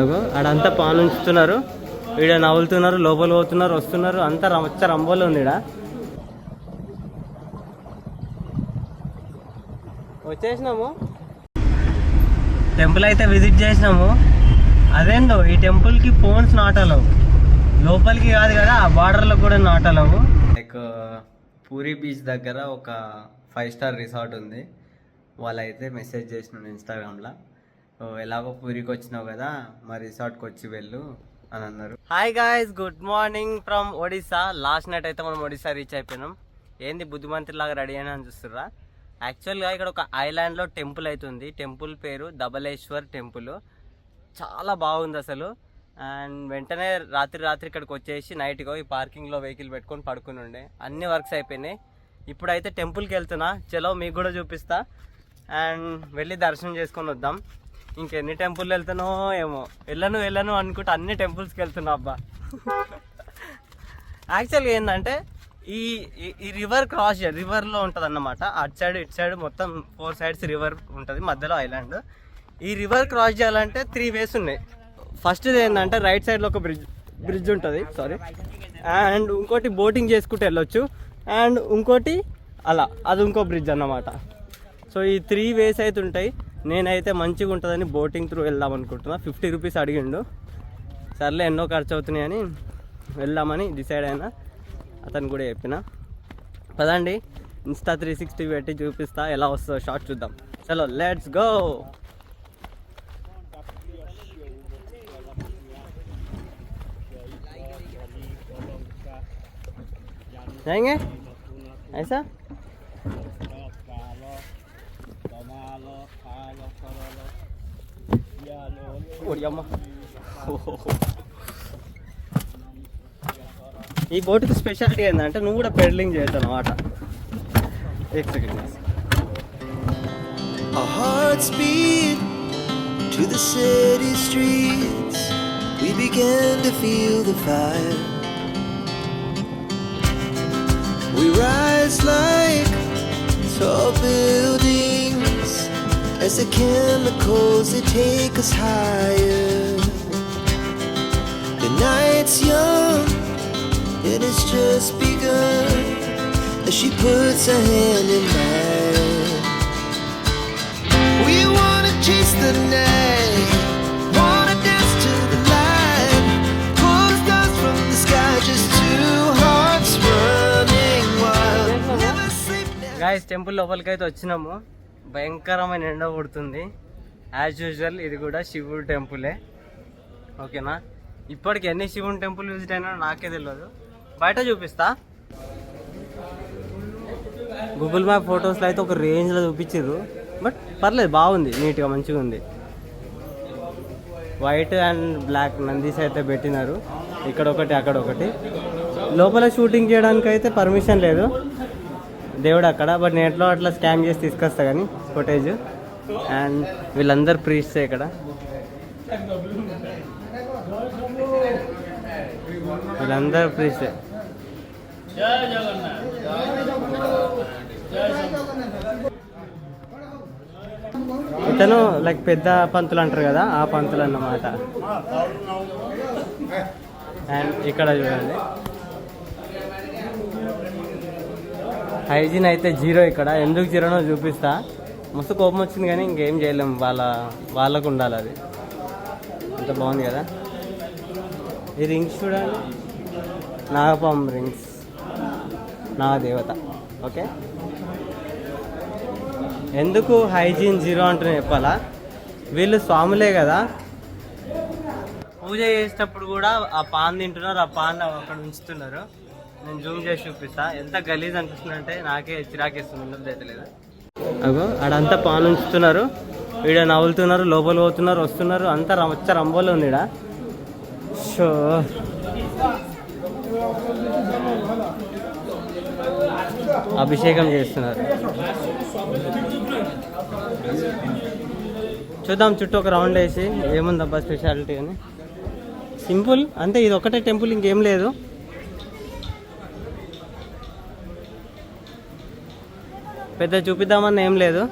అగో ఆడంతా పాలు ఉంచుతున్నారు, ఈడ నవ్వులుతున్నారు, లోపల పోతున్నారు, వస్తున్నారు, అంతా వచ్చ రంబోలో ఉంది. ఈడ వచ్చేసినాము, టెంపుల్ అయితే విజిట్ చేసినాము. అదేందో ఈ టెంపుల్కి ఫోన్స్ నాట్ అలవ్, లోపలికి కాదు కదా, ఆ బార్డర్లో కూడా not allow. Like puri beach దగ్గర ఒక 5 స్టార్ రిసార్ట్ ఉంది. వాళ్ళైతే మెసేజ్ చేసినాను ఇన్స్టాగ్రామ్లో, ఎలాగో పూరికి వచ్చినావు కదా మా రిసార్ట్కి వచ్చి వెళ్ళు అని అన్నారు. Hi guys, good morning from Odisha. Last night అయితే మనం ఒడిస్సా రీచ్ అయిపోయినాం. ఏంది బుద్ధిమంతులాగా రెడీ అయినా అని చూస్తుర్రా? యాక్చువల్గా ఇక్కడ ఒక ఐలాండ్లో టెంపుల్ అవుతుంది. టెంపుల్ పేరు ధబలేశ్వర్ టెంపుల్. చాలా బాగుంది అసలు. అండ్ వెంటనే రాత్రి ఇక్కడికి వచ్చేసి నైట్గా ఈ పార్కింగ్లో వెహికల్ పెట్టుకొని పడుకుని ఉండే. అన్ని వర్క్స్ అయిపోయినాయి. ఇప్పుడైతే టెంపుల్కి వెళ్తున్నా, చలో మీకు కూడా చూపిస్తా. అండ్ వెళ్ళి దర్శనం చేసుకొని వద్దాం. ఇంకెన్ని టెంపుల్ వెళ్తానో ఏమో, వెళ్ళను అనుకుంటే అన్ని టెంపుల్స్కి వెళ్తున్నా అబ్బా. యాక్చువల్గా ఏంటంటే ఈ రివర్ క్రాస్ రివర్లో ఉంటుంది అన్నమాట. అటు సైడ్ ఇటు సైడ్ మొత్తం 4 sides రివర్ ఉంటుంది, మధ్యలో ఐలాండ్. ఈ రివర్ క్రాస్ చేయాలంటే 3 ways ఉన్నాయి. ఫస్ట్ది ఏంటంటే రైట్ సైడ్లో ఒక బ్రిడ్జ్ ఉంటుంది, అండ్ ఇంకోటి బోటింగ్ చేసుకుంటూ వెళ్ళొచ్చు, అండ్ ఇంకోటి అది ఇంకో బ్రిడ్జ్ అన్నమాట. సో ఈ 3 ways అయితే ఉంటాయి. నేనైతే మంచిగా ఉంటుందని బోటింగ్ త్రూ వెళ్దాం అనుకుంటున్నా. 50 rupees అడిగిండు. సర్లే ఎన్నో ఖర్చు అవుతున్నాయి అని వెళ్దామని డిసైడ్ అయినా. అతను కూడా చెప్పిన పదండి ఇన్స్టా 360 పెట్టి చూపిస్తా, ఎలా వస్తుందో షార్ట్ చూద్దాం. చలో లెట్స్ గో. जाएंगे ऐसा ఈ బోట్కి స్పెషాలిటీ ఏంటంటే నువ్వు కూడా పెడలింగ్ చేయొచ్చు అన్నమాట. Our hearts beat to the city streets. We began to feel the fire. We rise like tall buildings as the chemicals they take us higher. The night's young and it's just begun as she puts her hand in mine. We wanna chase the night, wanna dance to the light, pull the stars from the sky, just two hearts running wild. Never sleep now. Guys, temple లోపలికి అయితే వచ్చినాము. భయంకరమైన ఎండ పడుతుంది. As usual ఇది కూడా శివుడు టెంపులే, ఓకేనా. ఇప్పటికి ఎన్ని శివుని టెంపుల్ విజిట్ అయినా నాకే తెలియదు. బయట చూపిస్తా. గూగుల్ మ్యాప్ ఫొటోస్లో అయితే ఒక రేంజ్లో చూపించారు, బట్ పర్లేదు, బాగుంది, నీట్గా మంచిగా ఉంది. వైట్ అండ్ బ్లాక్ నందీస్ అయితే పెట్టినారు, ఇక్కడ ఒకటి అక్కడ ఒకటి. లోపల షూటింగ్ చేయడానికి అయితే పర్మిషన్ లేదు, దేవుడు అక్కడ. బట్ నెట్లో అట్లా స్కాన్ చేసి తీసుకొస్తా కానీ ఫుటేజ్. అండ్ వీళ్ళందరూ ప్రీస్టే ఇక్కడ. వీళ్ళందరూ ప్రీస్టే. ఇతను లైక్ పెద్ద పంతులు అంటారు కదా, ఆ పంతులు అన్నమాట. అండ్ ఇక్కడ చూడండి, హైజీన్ అయితే 0 ఇక్కడ. ఎందుకు 0నో చూపిస్తా. మస్తు కోపం వచ్చింది కానీ ఇంకేం చేయలేము, వాళ్ళకు ఉండాలి అది. అంత బాగుంది కదా. ఈ రింగ్స్ చూడండి, నాగపాము రింగ్స్, నాగదేవత. ఓకే, ఎందుకు హైజీన్ 0 అంటూనే చెప్పాలా? వీళ్ళు స్వాములే కదా, పూజ చేసేటప్పుడు కూడా ఆ పాన్ తింటున్నారు, ఆ పాన్ అక్కడ ఉంచుతున్నారు. నేను జూమ్ చేసి చూపిస్తా. ఎంత గలీజ్ అనిపిస్తుంది అంటే నాకే చిరాకేస్తుంది, ఉండదు అయితే లేదా. అగో ఆడంతా పాన్ ఉంచుతున్నారు, ఈడ నవ్వులుతున్నారు, లోపల పోతున్నారు, వస్తున్నారు, అంతా వచ్చ రంబోలో ఉంది ఈడ. సో అభిషేకం చేస్తున్నారు. చూద్దాం చుట్టూ ఒక రౌండ్ వేసి ఏముందబ్బా స్పెషాలిటీ అని. సింపుల్ అంతే, ఇది ఒకటే టెంపుల్, ఇంకేం లేదు. పెద్ద చూపిద్దామని ఏం లేదు.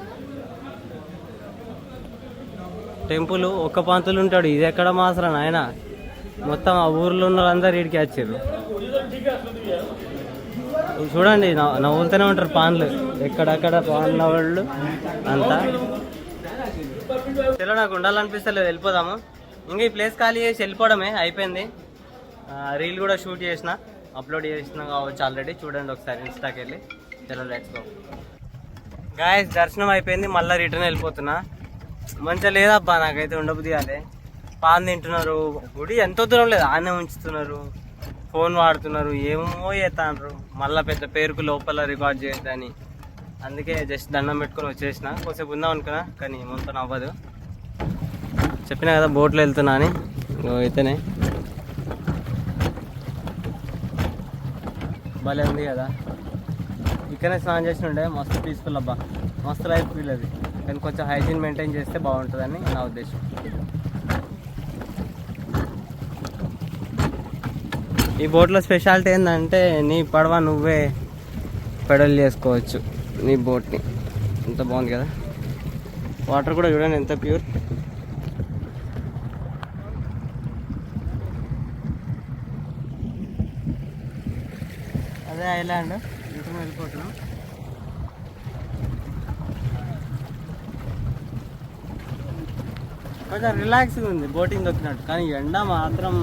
టెంపుల్ ఒక్క పంతులు ఉంటాడు. ఇది ఎక్కడ మాసరా నాయన, మొత్తం ఆ ఊర్లో ఉన్న వాళ్ళందరూ ఇడికి వచ్చారు. చూడండి నవ్వుతూనే ఉంటారు పాన్లు, ఎక్కడక్కడ పాన్ల వాళ్ళు అంతా. చలో నాకు ఉండాలనిపిస్తలేదు, వెళ్ళిపోదాము. ఇంకా ఈ ప్లేస్ ఖాళీ చేసి వెళ్ళిపోవడమే అయిపోయింది. రీల్ కూడా షూట్ చేసిన, అప్లోడ్ చేసిన కావచ్చు ఆల్రెడీ, చూడండి ఒకసారి ఇన్స్టాకి వెళ్ళి. చలో లెట్స్ గో గాయ్స్. దర్శనం అయిపోయింది, మళ్ళీ రిటర్న్ వెళ్ళిపోతున్నా. మంచిగా లేదబ్బా నాకైతే, ఉండబుద్ధి కాదే. పాన్ తింటున్నారు, గుడి ఎంతో దూరం లేదు, ఆనే ఉంచుతున్నారు, ఫోన్ వాడుతున్నారు, ఏమో చేస్తున్నారు. మళ్ళీ పెద్ద పేరుకు లోపల రికార్డ్ చేయొద్దని, అందుకే జస్ట్ దండం పెట్టుకొని వచ్చేసిన. కొంచెంసేపు ఉందాం అనుకున్నా కానీ మొత్తం అవ్వదు. చెప్పినా కదా బోట్లో వెళ్తున్నా అని. అయితేనే భలే ఉంది కదా, ఇక్కడనే స్నానం చేసి ఉండే. మస్తు పీస్ఫుల్ అబ్బా, మస్తు లైఫ్ ఫీల్ అది. కానీ కొంచెం హైజీన్ మెయింటైన్ చేస్తే బాగుంటుందని నా ఉద్దేశం. ఈ బోట్లో స్పెషాలిటీ ఏంటంటే నీ పడవ నువ్వే పెడల్ చేసుకోవచ్చు నీ బోట్ని. ఎంత బాగుంది కదా, వాటర్ కూడా చూడండి ఎంత ప్యూర్. అదే ఐలాండ్, ఇటు వెళ్ళిపోతున్నాం. కొంచెం రిలాక్స్గా ఉంది బోటింగ్ దొక్కినట్టు, కానీ ఎండ మాత్రం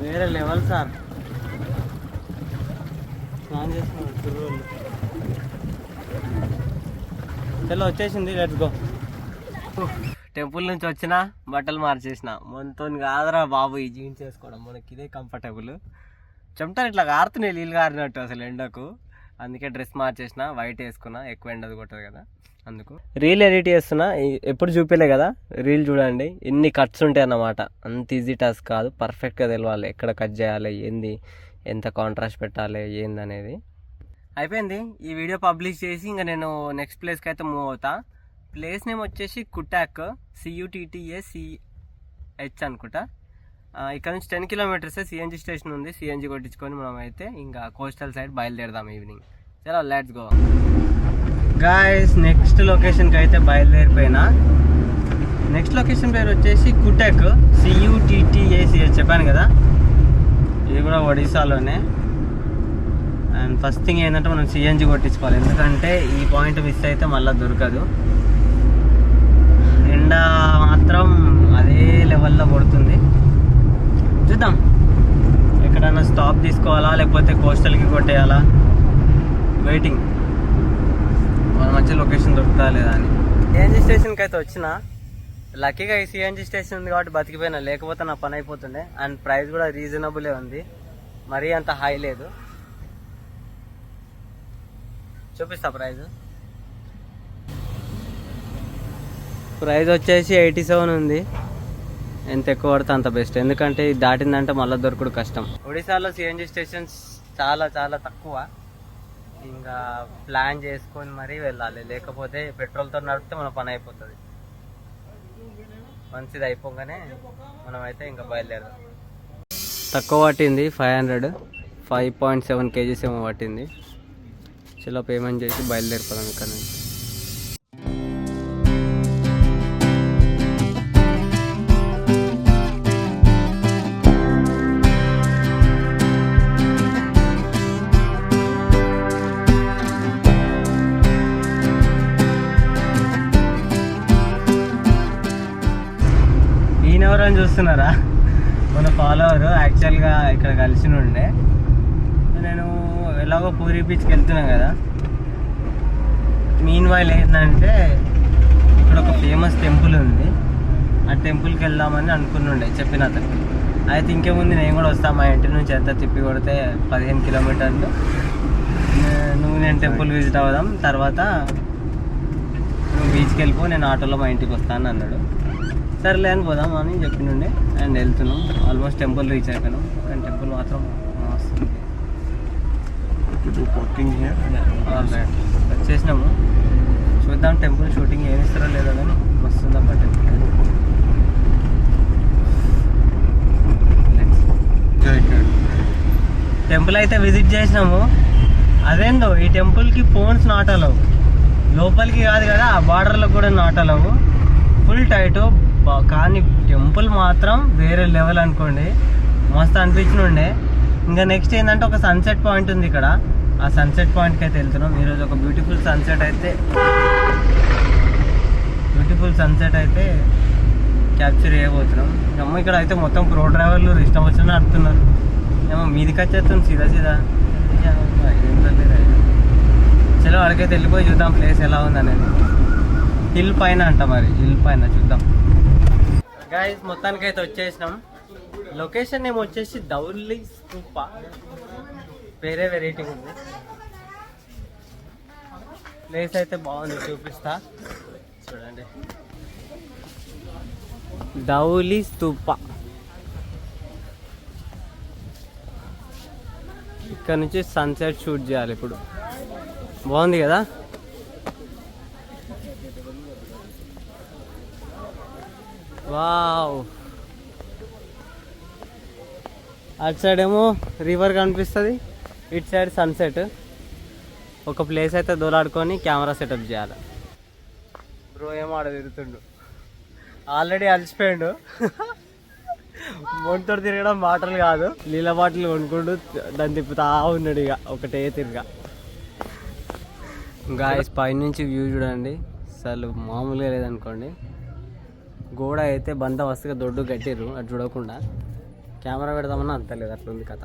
వేరే లెవెల్ సార్. స్నానం చేస్తున్నాడు కుర్రోళ్ళు. చలో వచ్చేసింది, లెట్స్ గో. టెంపుల్ నుంచి వచ్చిన బట్టలు మార్చేసిన. మనతో కాదురా బాబు ఈ జీన్స్ వేసుకోవడం, మనకి ఇదే కంఫర్టబుల్. చెమటలు ఇట్లా కారుతున్నాయి, నీళ్ళు కారినట్టు అసలు ఎండకు. అందుకే డ్రెస్ మార్చేసిన, వైట్ వేసుకున్నా, ఎక్కువ ఎండది కొట్టదు కదా అందుకు. రీల్ ఎడిట్ చేస్తున్నా, ఎప్పుడు చూపించలే కదా. రీల్ చూడండి, ఎన్ని కట్స్ ఉంటాయి అన్నమాట. అంత ఈజీ టాస్క్ కాదు, పర్ఫెక్ట్గా తెలవాలి ఎక్కడ కట్ చేయాలి, ఏంది, ఎంత కాంట్రాస్ట్ పెట్టాలి, ఏంది అనేది. అయిపోయింది. ఈ వీడియో పబ్లిష్ చేసి ఇంకా నేను నెక్స్ట్ ప్లేస్కి అయితే మూవ్ అవుతా. ప్లేస్ నేమ్ వచ్చేసి కుటాక్, CUTACH అనుకుంటా. ఇక్కడ నుంచి 10 కిలోమీటర్స్ సిఎన్జి స్టేషన్ ఉంది. సిఎన్జి కొట్టించుకొని మనం అయితే ఇంకా కోస్టల్ సైడ్ బయలుదేరదాం ఈవినింగ్. చలో లెట్స్ గో గాయ్స్. నెక్స్ట్ లొకేషన్కి అయితే బయలుదేరిపోయినా. నెక్స్ట్ లొకేషన్ పేరు వచ్చేసి కుటాక్, CUTTACH చెప్పాను కదా. ఇది కూడా ఒడిశాలోనే. అండ్ ఫస్ట్ థింగ్ ఏంటంటే మనం సిఎన్జి కొట్టించుకోవాలి, ఎందుకంటే ఈ పాయింట్ మిస్ అయితే మళ్ళీ దొరకదు. ఎండ మాత్రం అదే లెవెల్లో కొడుతుంది. చూద్దాం ఎక్కడైనా స్టాప్ తీసుకోవాలా లేకపోతే కోస్టల్కి కొట్టేయాలా, వెయిటింగ్. మన మంచి లొకేషన్ దొరుకుతా లేదా అని. సిఎన్జి స్టేషన్కి అయితే వచ్చిన. లక్కీగా ఈ సిఎన్జి స్టేషన్ ఉంది కాబట్టి బతికిపోయినా, లేకపోతే నా పని అయిపోతుండే. అండ్ ప్రైస్ కూడా రీజనబులే ఉంది, మరీ అంత హై లేదు. చూపిస్తా ప్రైస్ వచ్చేసి 87 ఉంది. ఎంత ఎక్కువ పడితే అంత బెస్ట్, ఎందుకంటే ఇది దాటిందంటే మళ్ళీ దొరకడు కష్టం. ఒడిశాలో సిఎన్జి స్టేషన్స్ చాలా చాలా తక్కువ. ఇంకా ప్లాన్ చేసుకొని మరీ వెళ్ళాలి, లేకపోతే పెట్రోల్తో నడిపితే మన పని అయిపోతుంది. మంచిది అయిపోగానే మనం అయితే ఇంకా బయలుదేరదాం. తక్కువ పట్టింది 500, 5.7 kgs ఏమో పట్టింది. చలో పేమెంట్ చేసి బయలుదేరిపోదాం ఇక్కడ నుంచి. ఈయనెవరని చూస్తున్నారా, మన ఫాలోవర్. యాక్చువల్గా ఇక్కడ కలిసి ఉండే. నేను ఎలాగో పూరి బీచ్కి వెళ్తున్నాను కదా. మీన్ వైల్ ఏంటంటే ఇక్కడ ఒక ఫేమస్ టెంపుల్ ఉంది, ఆ టెంపుల్కి వెళ్దామని అనుకున్నుండే చెప్పిన అతనికి. అయితే ఇంకేముంది నేను కూడా వస్తాను, మా ఇంటి నుంచి ఎంత తిప్పి కొడితే 15 కిలోమీటర్లు. నువ్వు నేను టెంపుల్ విజిట్ అవుదాం, తర్వాత నువ్వు బీచ్కి వెళ్ళిపో, నేను ఆటోలో మా ఇంటికి వస్తాను అన్నాడు. సరేలే అని పోదాం అని చెప్పినుండే. అండ్ వెళ్తున్నాం, ఆల్మోస్ట్ టెంపుల్ రీచ్ అయిపోయినాం. కానీ టెంపుల్ మాత్రం వస్తుంది. వచ్చేసినాము, చూద్దాం టెంపుల్ షూటింగ్ ఏమి ఇస్తారో లేదో కానీ వస్తుందా బట్. టెంపుల్ అయితే విజిట్ చేసినాము. అదేందో ఈ టెంపుల్కి ఫోన్స్ నాట్ అలవ్, లోపలికి కాదు కదా, ఆ బార్డర్లో కూడా నాట్ అలవ్. ఫుల్ టైట్, కానీ టెంపుల్ మాత్రం వేరే లెవెల్ అనుకోండి, మస్తు అనిపించినుండే. ఇంకా నెక్స్ట్ ఏంటంటే ఒక సన్సెట్ పాయింట్ ఉంది ఇక్కడ, ఆ సన్సెట్ పాయింట్కి అయితే వెళ్తున్నాం ఈరోజు. ఒక బ్యూటిఫుల్ సన్సెట్ అయితే క్యాప్చర్ చేయబోతున్నాం. ఏమో ఇక్కడ అయితే మొత్తం ప్రో డ్రైవర్లు ఇష్టం వచ్చిన నడుపుతున్నారు. ఏమో మీదికి వచ్చేస్తుంది సీదా చలో అక్కడికైతే వెళ్ళిపోయి చూద్దాం ప్లేస్ ఎలా ఉంది అనేది. హిల్ పైన అంట, మరి హిల్ పైన చూద్దాం. గైస్ మొత్తానికి అయితే వచ్చేసినాం. లొకేషన్ ఏమో వచ్చేసి ధౌలి స్తూప, వేరే వెరైటీ ఉంది. ప్లేస్ అయితే బాగుంది, చూపిస్తా చూడండి. ధౌలి స్తూప, ఇక్కడ నుంచి సన్సెట్ షూట్ చేయాలి ఇప్పుడు. బాగుంది కదా. వావ్, అటు సైడ్ ఏమో రివర్ కనిపిస్తుంది, ఇటు సైడ్ సన్సెట్. ఒక ప్లేస్ అయితే దోలాడుకొని కెమెరా సెటప్ చేయాలి. బ్రో ఏమో ఆడ తిరుగుతుండు, ఆల్రెడీ అలసిపోయాడు. మొంతో తిరగడం మాటలు కాదు, నీళ్ళ బాటిల్ కొనుక్కుంటూ దాన్ని తిప్పుతా ఉన్నాడు ఇక ఒకటే తిరిగా. గాయస్ పైనుంచి వ్యూ చూడండి, అసలు మామూలుగా లేదనుకోండి. గోడ అయితే బందోబస్తుగా దొడ్డు కట్టిర్రు, అటు చూడకుండా. కెమెరా పెడదామన్నా అంతలేదు, అట్లుంది కథ.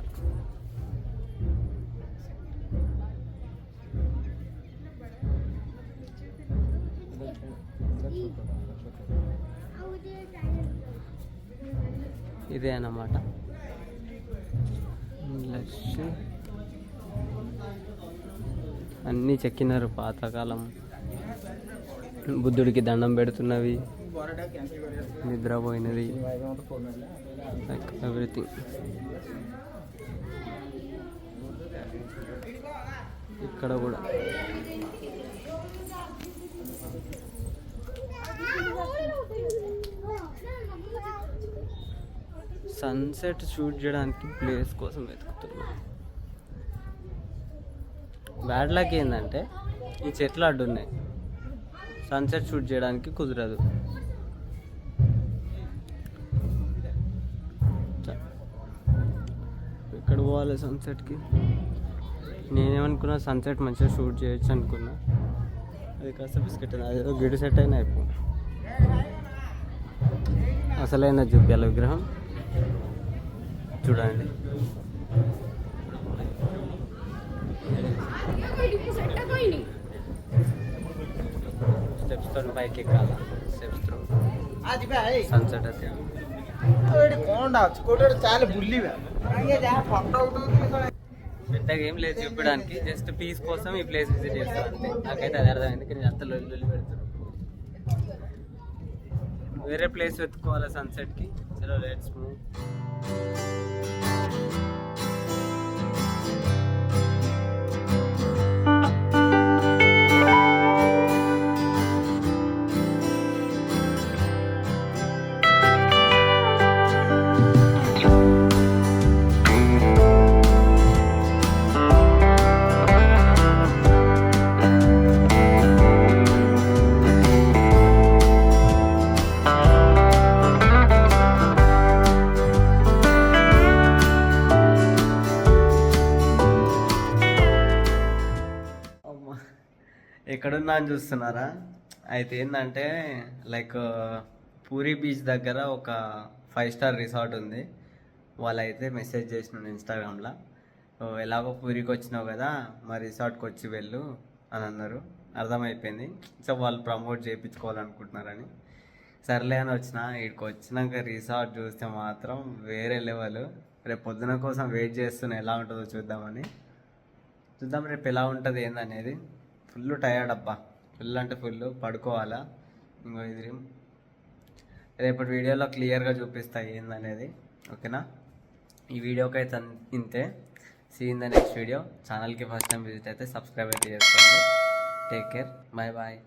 ఇదే అన్నమాట అన్నీ చెక్కినారు, పాతకాలం బుద్ధుడికి దండం పెడుతున్నవి, నిద్రపోయినది, లైక్ ఎవ్రీథింగ్. ఇక్కడ కూడా సన్సెట్ షూట్ చేయడానికి ప్లేస్ కోసం వెతుకుతున్నా. బ్యాడ్ లక్ ఏంటంటే ఈ చెట్లు అడ్డున్నాయి, సన్సెట్ షూట్ చేయడానికి కుదరదు. ఎక్కడ పోవాలి సన్సెట్కి? నేనేమనుకున్నా సన్సెట్ మంచిగా షూట్ చేయొచ్చు అనుకున్నా, అది కాస్త బిస్కెట్ అదేదో గిడి సెట్ అయినా అయిపో. అసలైన చూపించాల విగ్రహం చూడండి. స్టెప్స్ తో పైకి ఎక్కాల, స్టెప్స్ త్రూ సన్సెట్ అయితే పెద్దగా ఏం లేదు చూపించడానికి, జస్ట్ పీస్ కోసం ఈ ప్లేస్ విజిట్ చేస్తాను అంతే. నాకైతే అది అర్థమైంది, కానీ అంత లొల్లి పెడతారు. వేరే ప్లేస్ వెతుక్కోవాలి సన్సెట్కి. చలో లెట్స్ మూవ్. ఎక్కడున్నా అని చూస్తున్నారా? అయితే ఏంటంటే లైక్ పూరి బీచ్ దగ్గర ఒక 5 స్టార్ రిసార్ట్ ఉంది. వాళ్ళైతే మెసేజ్ చేసినాను ఇన్స్టాగ్రామ్లో, ఎలాగో పూరికి వచ్చినావు కదా మా రిసార్ట్కి వచ్చి వెళ్ళు అని అన్నారు. అర్థమైపోయింది, సో వాళ్ళు ప్రమోట్ చేయించుకోవాలనుకుంటున్నారని. సర్లే అని వచ్చిన. ఇక్కడికి వచ్చినాక రిసార్ట్ చూస్తే మాత్రం వేరే లెవెల్. రేపు పొద్దున కోసం వెయిట్ చేస్తున్నా, ఎలా ఉంటుందో చూద్దామని. చూద్దాం రేపు ఎలా ఉంటుంది ఏందనేది. ఫుల్ టయర్డ్ అబ్బా, ఫుల్ అంటే ఫుల్. పడుకోవాలా. ఇంకో ఇది రేపటి వీడియోలో క్లియర్గా చూపిస్తా ఏందనేది, ఓకేనా? ఈ వీడియోకి అయితే ఇంతే. See in the next video. ఛానల్కి ఫస్ట్ టైం విజిట్ అయితే సబ్స్క్రైబ్ అయితే చేసుకోండి. Take care, bye bye.